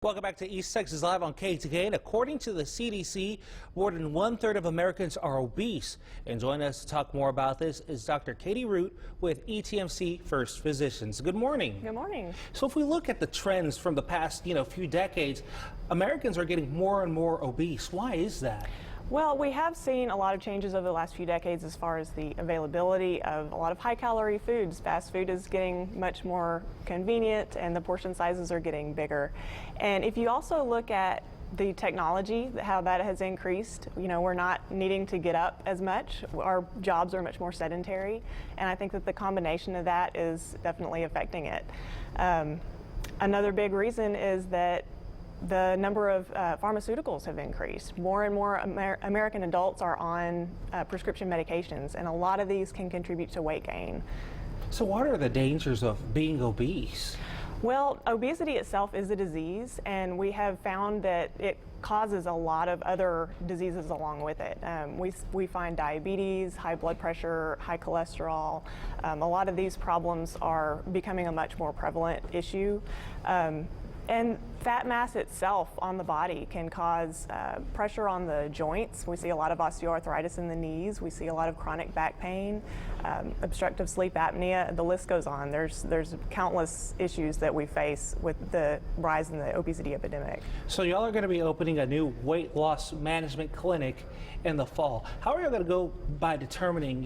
Welcome back to East Texas Live on KETK. And according to the CDC, more than 1/3 of Americans are obese. And joining us to talk more about this is Dr. Katie Root with ETMC First Physician. Good morning. Good morning. So if we look at the trends from the past, few decades, Americans are getting more and more obese. Why is that? Well, we have seen a lot of changes over the last few decades as far as the availability of a lot of high-calorie foods. Fast food is getting much more convenient and the portion sizes are getting bigger. And if you also look at the technology, how that has increased, we're not needing to get up as much. Our jobs are much more sedentary, and I think that the combination of that is definitely affecting it. Another big reason is that the number of pharmaceuticals have increased. More and more American adults are on prescription medications, and a lot of these can contribute to weight gain. So what are the dangers of being obese? Well, obesity itself is a disease, and we have found that it causes a lot of other diseases along with it. We find diabetes, high blood pressure, high cholesterol. A lot of these problems are becoming a much more prevalent issue. And fat mass itself on the body can cause pressure on the joints. We see a lot of osteoarthritis in the knees. We see a lot of chronic back pain, obstructive sleep apnea. The list goes on. There's countless issues that we face with the rise in the obesity epidemic. So y'all are going to be opening a new weight loss management clinic in the fall. How are you going to go by determining,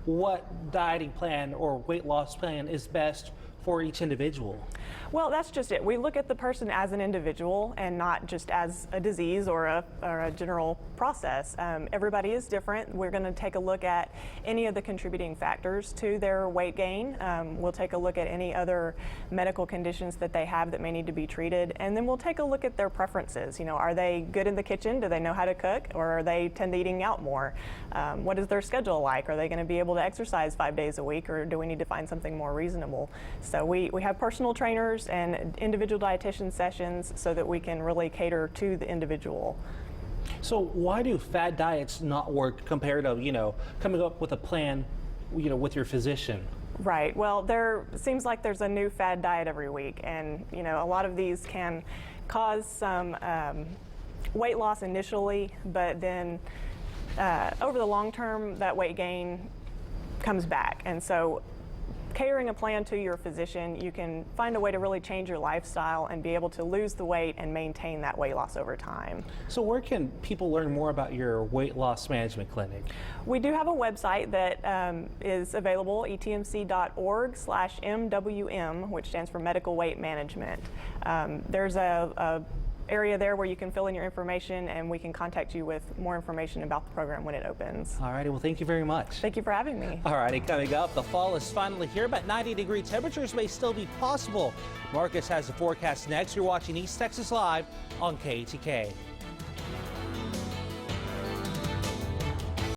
what dieting plan or weight loss plan is best for each individual? Well, that's just it. We look at the person as an individual and not just as a disease or a general process. Everybody is different. We're going to take a look at any of the contributing factors to their weight gain. We'll take a look at any other medical conditions that they have that may need to be treated, and then we'll take a look at their preferences. Are they good in the kitchen? Do they know how to cook, or are they tend to eating out more? What is their schedule like? Are they going to be able to exercise 5 days a week, or do we need to find something more reasonable? So we have personal trainers and individual dietitian sessions so that we can really cater to the individual. So why do fad diets not work compared to, coming up with a plan, with your physician? Right. Well, there seems like there's a new fad diet every week, and a lot of these can cause some weight loss initially, but then over the long term, that weight gain comes back. And so catering a plan to your physician, you can find a way to really change your lifestyle and be able to lose the weight and maintain that weight loss over time. So where can people learn more about your weight loss management clinic? We do have a website that is available, etmc.org/MWM, which stands for Medical Weight Management. There's a area there where you can fill in your information, and we can contact you with more information about the program when it opens. All righty, well, thank you very much. Thank you for having me. All righty, coming up, the fall is finally here, but 90-degree temperatures may still be possible. Marcus has the forecast next. You're watching East Texas Live on KETK.